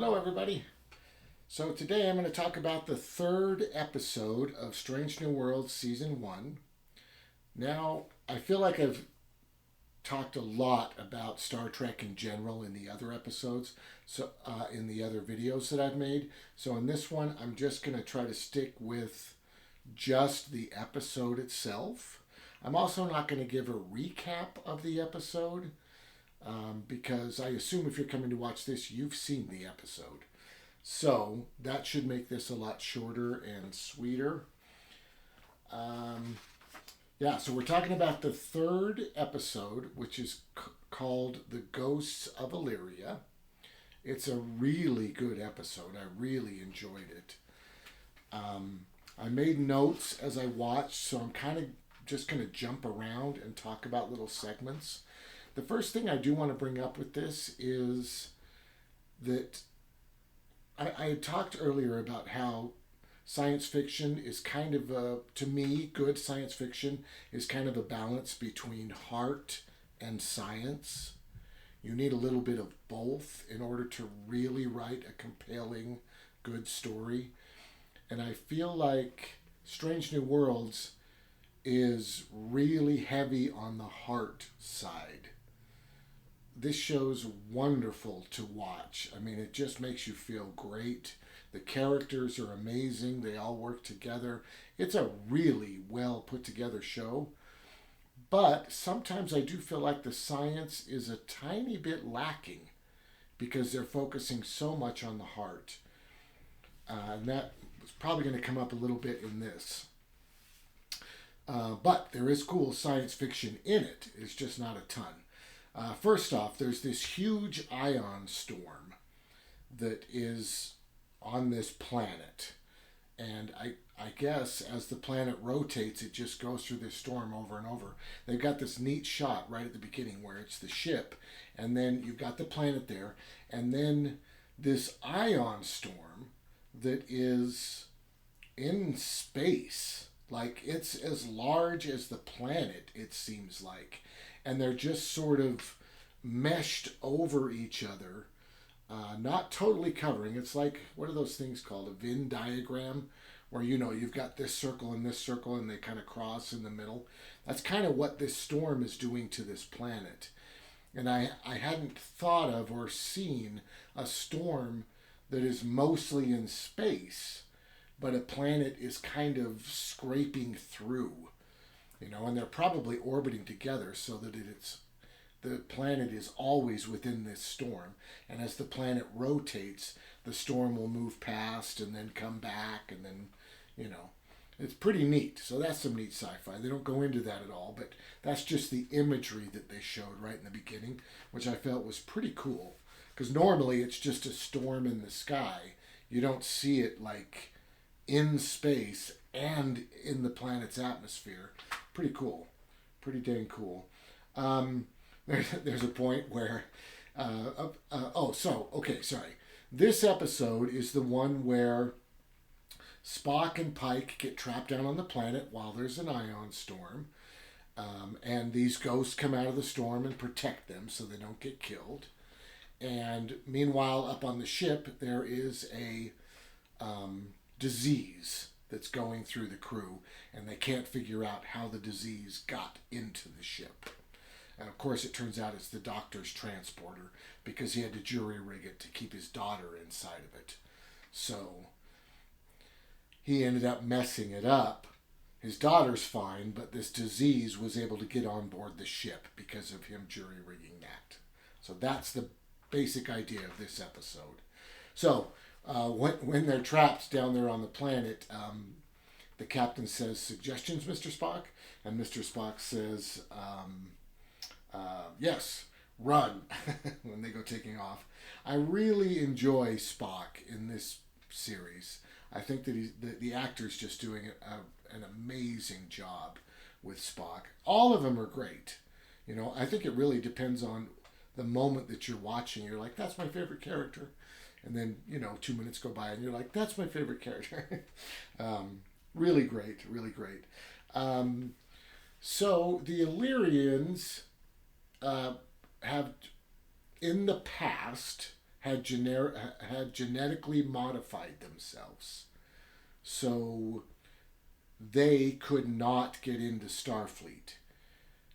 Hello, everybody. So today I'm going to talk about the third episode of Strange New Worlds Season 1. Now, I feel like I've talked a lot about Star Trek in general in the other episodes, in the other videos that I've made. So in this one, I'm just going to try to stick with just the episode itself. I'm also not going to give a recap of the episode because I assume if you're coming to watch this, you've seen the episode. So that should make this a lot shorter and sweeter. So we're talking about the third episode, which is called The Ghosts of Illyria. It's a really good episode. I really enjoyed it. I made notes as I watched, so I'm kind of just going to jump around and talk about little segments. The first thing I do want to bring up with this is that I had talked earlier about how science fiction is kind of to me, good science fiction is kind of a balance between heart and science. You need a little bit of both in order to really write a compelling, good story. And I feel like Strange New Worlds is really heavy on the heart side. This show's wonderful to watch. I mean, it just makes you feel great. The characters are amazing. They all work together. It's a really well put together show. But sometimes I do feel like the science is a tiny bit lacking because they're focusing so much on the heart. And that was probably going to come up a little bit in this. But there is cool science fiction in it. It's just not a ton. First off, there's this huge ion storm that is on this planet. And I guess as the planet rotates, it just goes through this storm over and over. They've got this neat shot right at the beginning where it's the ship. And then you've got the planet there. And then this ion storm that is in space. Like, it's as large as the planet, it seems like. And they're just sort of meshed over each other, not totally covering. It's like, what are those things called? A Venn diagram, where you've got this circle and they kind of cross in the middle. That's kind of what this storm is doing to this planet. And I hadn't thought of or seen a storm that is mostly in space, but a planet is kind of scraping through. And they're probably orbiting together so that the planet is always within this storm. And as the planet rotates, the storm will move past and then come back, and then, it's pretty neat. So that's some neat sci-fi. They don't go into that at all, but that's just the imagery that they showed right in the beginning, which I felt was pretty cool. Because normally it's just a storm in the sky. You don't see it like in space and in the planet's atmosphere. Pretty cool. Pretty dang cool. There's a point where... This episode is the one where Spock and Pike get trapped down on the planet while there's an ion storm. And these ghosts come out of the storm and protect them so they don't get killed. And meanwhile, up on the ship, there is a disease that's going through the crew, and they can't figure out how the disease got into the ship. And of course, it turns out it's the doctor's transporter, because he had to jury rig it to keep his daughter inside of it. So he ended up messing it up. His daughter's fine, but this disease was able to get on board the ship because of him jury rigging that. So that's the basic idea of this episode. So when they're trapped down there on the planet, the captain says, "Suggestions, Mr. Spock?" And Mr. Spock says, "Yes, run," when they go taking off. I really enjoy Spock in this series. I think that the actor's just doing an amazing job with Spock. All of them are great. I think it really depends on the moment that you're watching. You're like, that's my favorite character. And then, 2 minutes go by and you're like, that's my favorite character. Really great, really great. So the Illyrians have, in the past, had genetically modified themselves, so they could not get into Starfleet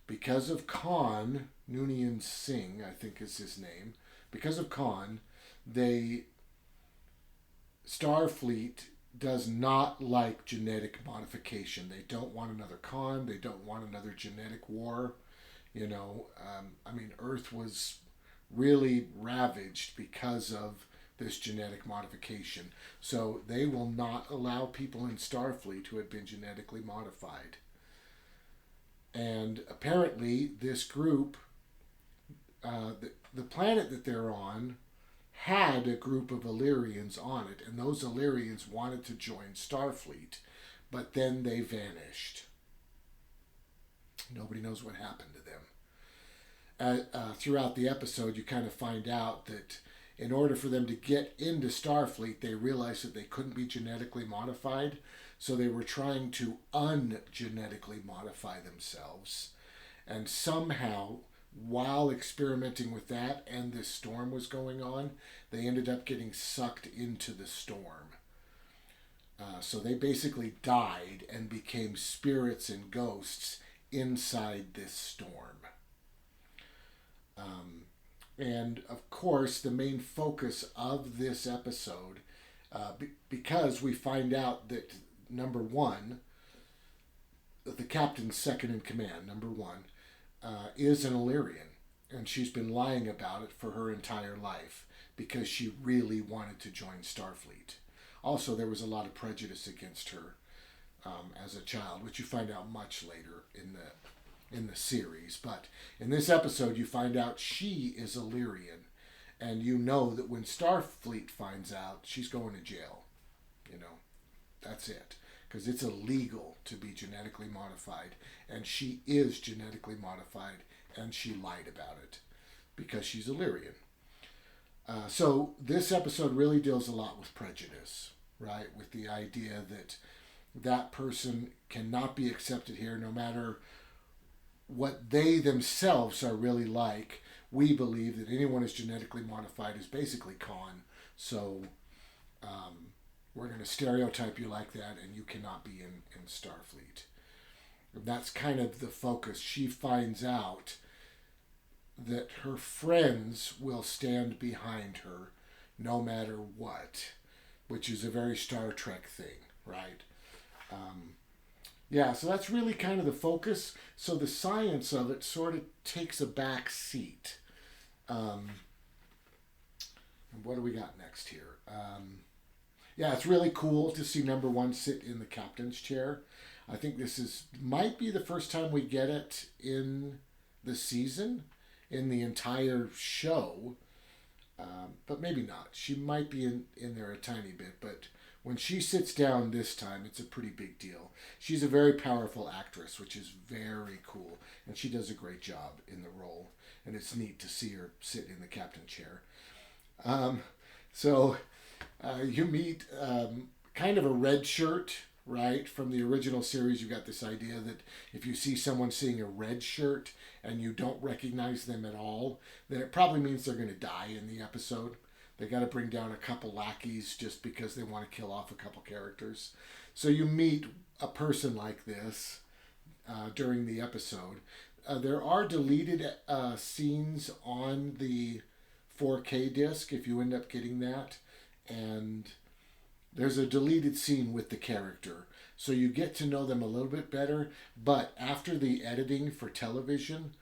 because of Khan. Noonien Singh, I think is his name. Because of Khan, they Starfleet does not like genetic modification. They don't want another Khan. They don't want another genetic war. I mean, Earth was really ravaged because of this genetic modification. So they will not allow people in Starfleet who had been genetically modified. And apparently, this group, the planet that they're on, had a group of Illyrians on it, and those Illyrians wanted to join Starfleet, but then they vanished. Nobody knows what happened to them. Throughout the episode, you kind of find out that in order for them to get into Starfleet, they realized that they couldn't be genetically modified, so they were trying to ungenetically modify themselves. And somehow, while experimenting with that and this storm was going on, they ended up getting sucked into the storm. So they basically died and became spirits and ghosts inside this storm. And of course, the main focus of this episode, because we find out that number one, the captain's second in command, number one, is an Illyrian, and she's been lying about it for her entire life because she really wanted to join Starfleet. Also, there was a lot of prejudice against her as a child, which you find out much later in the series. But in this episode, you find out she is Illyrian, and you know that when Starfleet finds out, she's going to jail. That's it. Because it's illegal to be genetically modified, and she is genetically modified, and she lied about it because she's Illyrian. So this episode really deals a lot with prejudice, right? With the idea that that person cannot be accepted here no matter what they themselves are really like. We believe that anyone who's genetically modified is basically Khan. So we're going to stereotype you like that, and you cannot be in Starfleet. And that's kind of the focus. She finds out that her friends will stand behind her no matter what, which is a very Star Trek thing, right? So that's really kind of the focus. So the science of it sort of takes a back seat. And what do we got next here? It's really cool to see number one sit in the captain's chair. I think this might be the first time we get it in the season, in the entire show, but maybe not. She might be in there a tiny bit, but when she sits down this time, it's a pretty big deal. She's a very powerful actress, which is very cool, and she does a great job in the role, and it's neat to see her sit in the captain chair. You meet kind of a red shirt, right? From the original series, you got this idea that if you see someone seeing a red shirt and you don't recognize them at all, then it probably means they're going to die in the episode. They got to bring down a couple lackeys just because they want to kill off a couple characters. So you meet a person like this during the episode. There are deleted scenes on the 4K disc if you end up getting that. And there's a deleted scene with the character. So you get to know them a little bit better. But after the editing for television,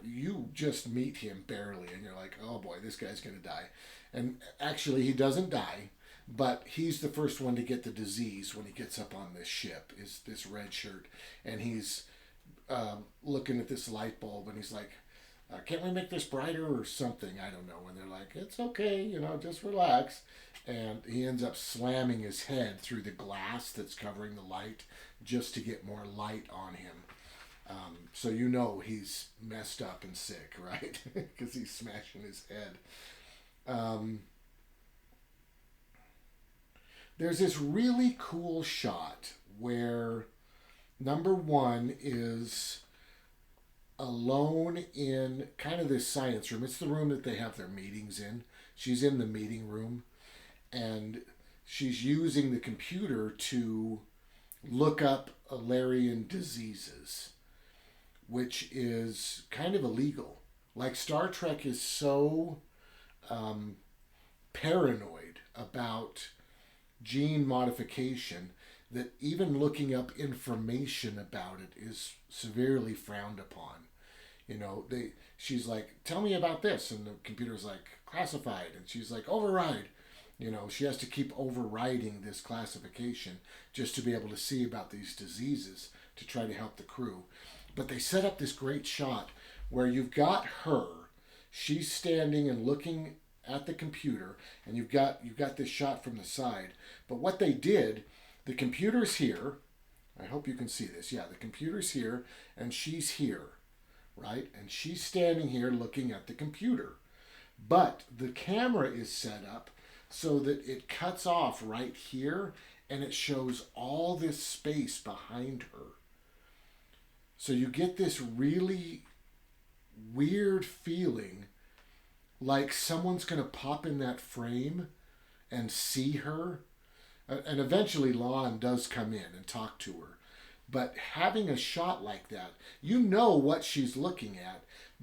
you just meet him barely. And you're like, oh boy, this guy's going to die. And actually, he doesn't die. But he's the first one to get the disease when he gets up on this ship, is this red shirt. And he's looking at this light bulb and he's like, can't we make this brighter or something? I don't know. And they're like, it's okay, just relax. And he ends up slamming his head through the glass that's covering the light just to get more light on him. So he's messed up and sick, right? Because he's smashing his head. There's this really cool shot where number one is alone in kind of this science room. It's the room that they have their meetings in. She's in the meeting room, and she's using the computer to look up Illyrian diseases, which is kind of illegal. Like, Star Trek is so paranoid about gene modification that even looking up information about it is severely frowned upon. She's like, tell me about this, and the computer's like, classified, and she's like, override. She has to keep overriding this classification just to be able to see about these diseases to try to help the crew. But they set up this great shot where you've got her, she's standing and looking at the computer, and you've got this shot from the side. But what they did, the computer's here. I hope you can see this. Yeah, the computer's here, and she's here, right? And she's standing here looking at the computer. But the camera is set up so that it cuts off right here, and it shows all this space behind her. So you get this really weird feeling like someone's going to pop in that frame and see her. And eventually Lon does come in and talk to her. But having a shot like that, you know what she's looking at,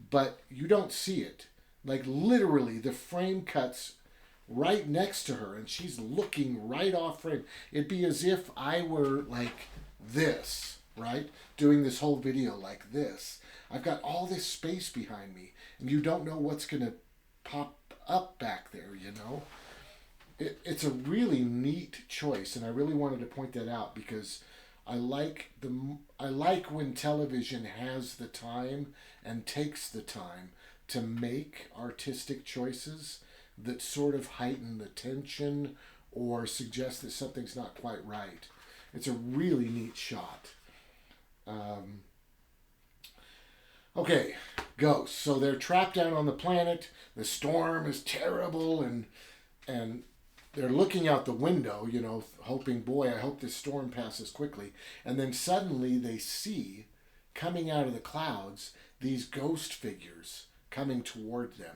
but you don't see it. Like, literally, the frame cuts right next to her, and she's looking right off frame. It'd be as if I were like this, right? Doing this whole video like this. I've got all this space behind me, and you don't know what's going to pop up back there, It's a really neat choice, and I really wanted to point that out because I like when television has the time and takes the time to make artistic choices that sort of heighten the tension or suggest that something's not quite right. It's a really neat shot. Okay, Ghosts. So they're trapped down on the planet. The storm is terrible, and they're looking out the window, hoping, boy, I hope this storm passes quickly. And then suddenly they see, coming out of the clouds, these ghost figures coming toward them.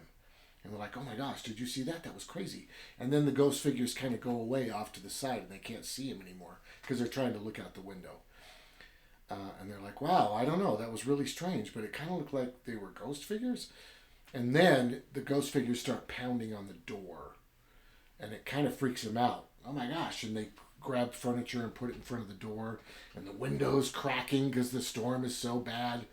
And they're like, oh my gosh, did you see that? That was crazy. And then the ghost figures kind of go away off to the side, and they can't see him anymore because they're trying to look out the window. And they're like, wow, I don't know, that was really strange, but it kind of looked like they were ghost figures. And then the ghost figures start pounding on the door, and it kind of freaks them out. Oh my gosh, and they grab furniture and put it in front of the door, and the window's cracking because the storm is so bad.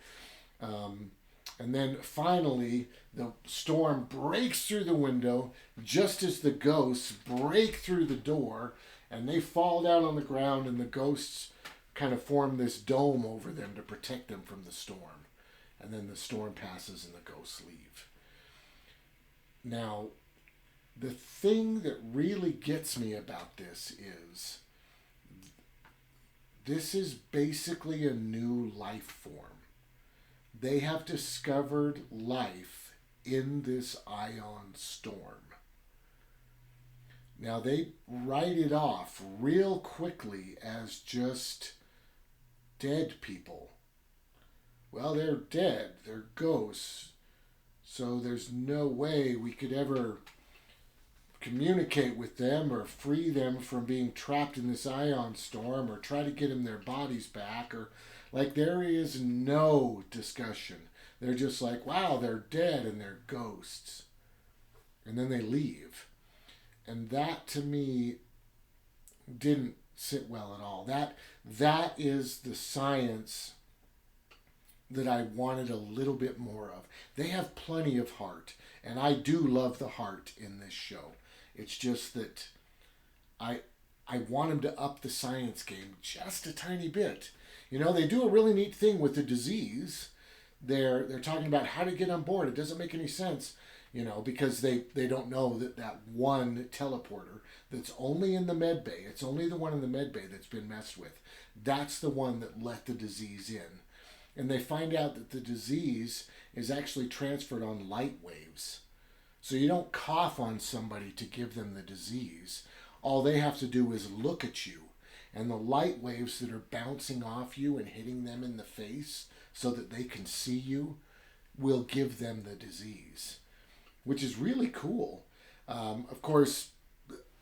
And then finally, the storm breaks through the window just as the ghosts break through the door, and they fall down on the ground, and the ghosts kind of form this dome over them to protect them from the storm. And then the storm passes and the ghosts leave. Now, the thing that really gets me about this is basically a new life form. They have discovered life in this ion storm. Now, they write it off real quickly as just dead people. Well, they're dead. They're ghosts. So there's no way we could ever communicate with them or free them from being trapped in this ion storm or try to get them their bodies back, or there is no discussion. They're just like, wow, they're dead and they're ghosts. And then they leave. And that, to me, didn't sit well at all. That is the science that I wanted a little bit more of. They have plenty of heart, and I do love the heart in this show. It's just that I want them to up the science game just a tiny bit. They do a really neat thing with the disease. They're talking about how to get on board. It doesn't make any sense, because they don't know that one teleporter that's only in the med bay, it's only the one in the med bay that's been messed with. That's the one that let the disease in. And they find out that the disease is actually transferred on light waves. So you don't cough on somebody to give them the disease. All they have to do is look at you, and the light waves that are bouncing off you and hitting them in the face so that they can see you will give them the disease, which is really cool. Of course,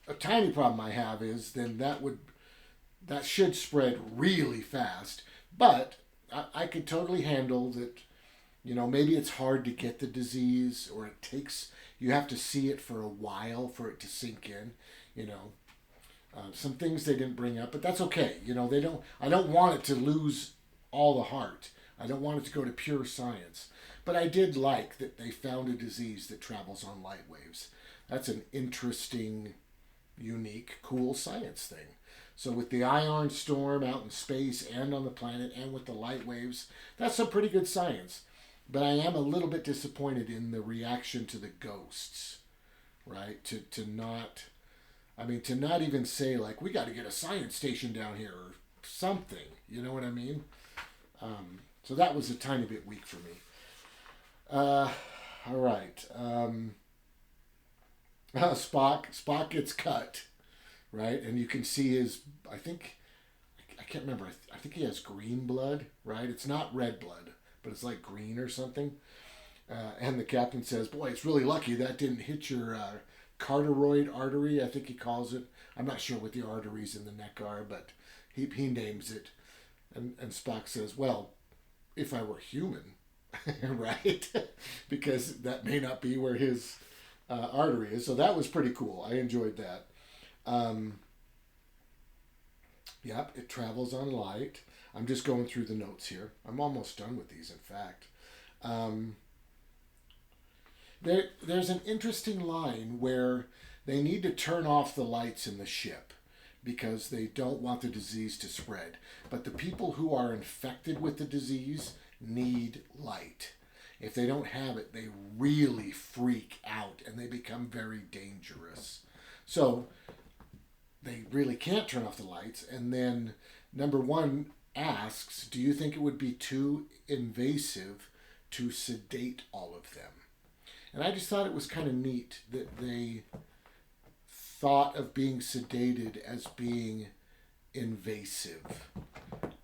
a tiny problem I have is then that should spread really fast. But I could totally handle that. Maybe it's hard to get the disease, or you have to see it for a while for it to sink in. You know, some things they didn't bring up, but that's okay. I don't want it to lose all the heart. I don't want it to go to pure science. But I did like that they found a disease that travels on light waves. That's an interesting, unique, cool science thing. So with the ion storm out in space and on the planet and with the light waves, that's some pretty good science. But I am a little bit disappointed in the reaction to the ghosts, right? To not even say like we got to get a science station down here or something. You know what I mean? So that was a tiny bit weak for me. All right. Spock gets cut, right? And you can see his. I can't remember. I think he has green blood, right? It's not red blood, but it's like green or something. And the captain says, "Boy, it's really lucky that didn't hit your carotid artery." I think he calls it. I'm not sure what the arteries in the neck are, but he names it. And Spock says, "Well, if I were human." Right? Because that may not be where his artery is. So that was pretty cool. I enjoyed that. Yep, it travels on light. I'm just going through the notes here. I'm almost done with these, in fact. There's an interesting line where they need to turn off the lights in the ship because they don't want the disease to spread. But the people who are infected with the disease need light. If they don't have it, they really freak out and they become very dangerous. So they really can't turn off the lights. And then number one asks, do you think it would be too invasive to sedate all of them? And I just thought it was kind of neat that they thought of being sedated as being invasive.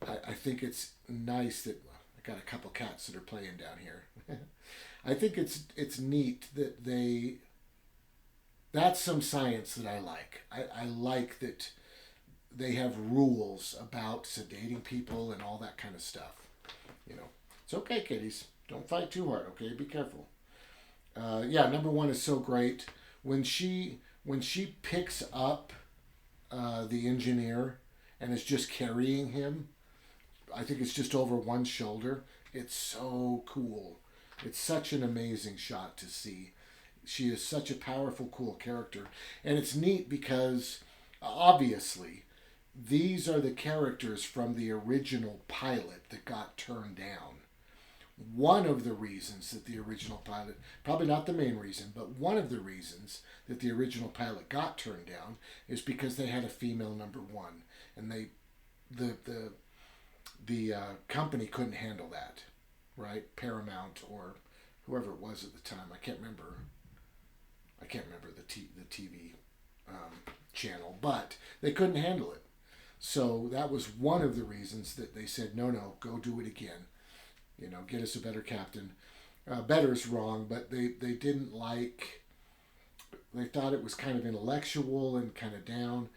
I think it's nice that I got a couple cats that are playing down here. I think it's neat that that's some science that I like. I like that they have rules about sedating people and all that kind of stuff. It's okay, kitties. Don't fight too hard, okay? Be careful. Number one is so great. When she picks up the engineer and is just carrying him, I think it's just over one shoulder. It's so cool. It's such an amazing shot to see. She is such a powerful, cool character. And it's neat because, obviously, these are the characters from the original pilot that got turned down. One of the reasons that the original pilot, probably not the main reason, but one of the reasons that the original pilot got turned down is because they had a female number one. And the company couldn't handle that, right? Paramount or whoever it was at the time. I can't remember the TV channel, but they couldn't handle it. So that was one of the reasons that they said, no, go do it again. Get us a better captain. Better's wrong, but they didn't like. They thought it was kind of intellectual and kind of down.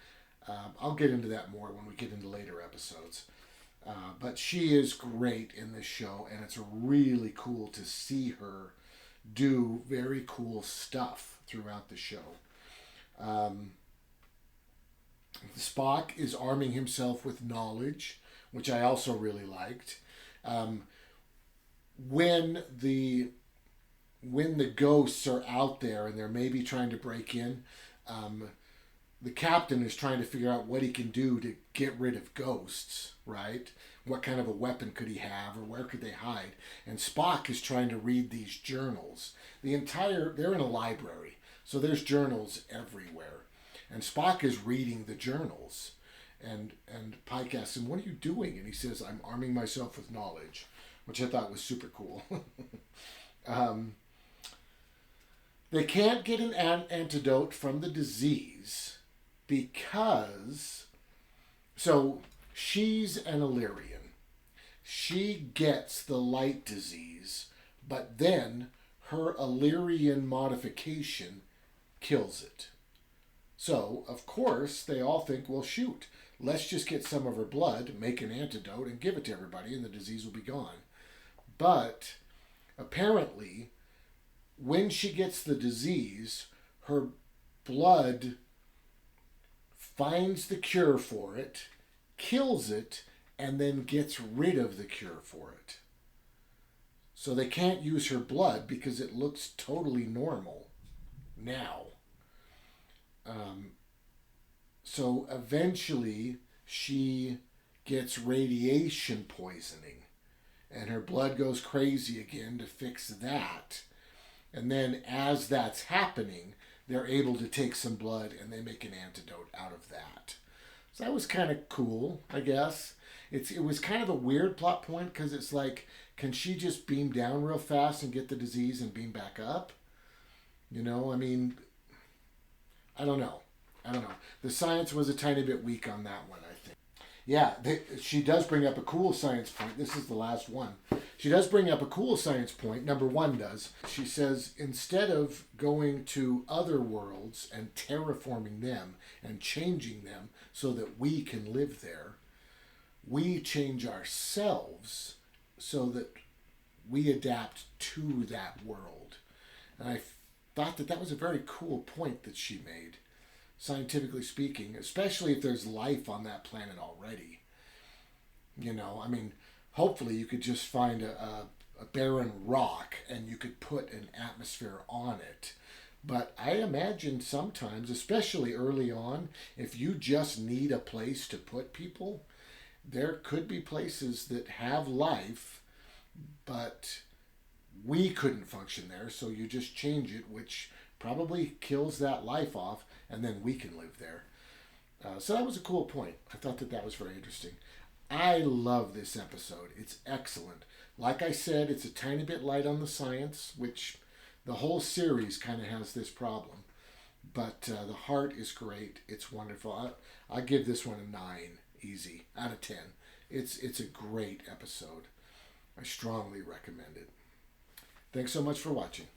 I'll get into that more when we get into later episodes. But she is great in this show, and it's really cool to see her do very cool stuff throughout the show. Spock is arming himself with knowledge, which I also really liked. When the ghosts are out there and they're maybe trying to break in, the captain is trying to figure out what he can do to get rid of ghosts, right? What kind of a weapon could he have, or where could they hide? And Spock is trying to read these journals. They're in a library, so there's journals everywhere. And Spock is reading the journals. And Pike asks him, "What are you doing?" And he says, "I'm arming myself with knowledge," which I thought was super cool. They can't get an antidote from the disease because... So, she's an Illyrian. She gets the light disease, but then her Illyrian modification kills it. So, of course, they all think, well, shoot, let's just get some of her blood, make an antidote, and give it to everybody, and the disease will be gone. But apparently, when she gets the disease, her blood finds the cure for it, kills it, and then gets rid of the cure for it. So they can't use her blood because it looks totally normal now. So eventually she gets radiation poisoning and her blood goes crazy again to fix that. And then as that's happening, they're able to take some blood and they make an antidote out of that. So that was kind of cool, I guess. It was kind of a weird plot point because it's like, can she just beam down real fast and get the disease and beam back up? You know, I mean, I don't know. The science was a tiny bit weak on that one, I think. Yeah, she does bring up a cool science point. This is the last one. She does bring up a cool science point. Number one does. She says, instead of going to other worlds and terraforming them and changing them so that we can live there, we change ourselves so that we adapt to that world. And I thought that was a very cool point that she made, scientifically speaking, especially if there's life on that planet already. You know, I mean, hopefully you could just find a barren rock and you could put an atmosphere on it. But I imagine sometimes, especially early on, if you just need a place to put people, there could be places that have life, but we couldn't function there, so you just change it, which probably kills that life off, and then we can live there. So that was a cool point. I thought that was very interesting. I love this episode. It's excellent. Like I said, it's a tiny bit light on the science, which the whole series kind of has this problem. But the heart is great. It's wonderful. I give this one a 9, easy, out of 10. It's a great episode. I strongly recommend it. Thanks so much for watching.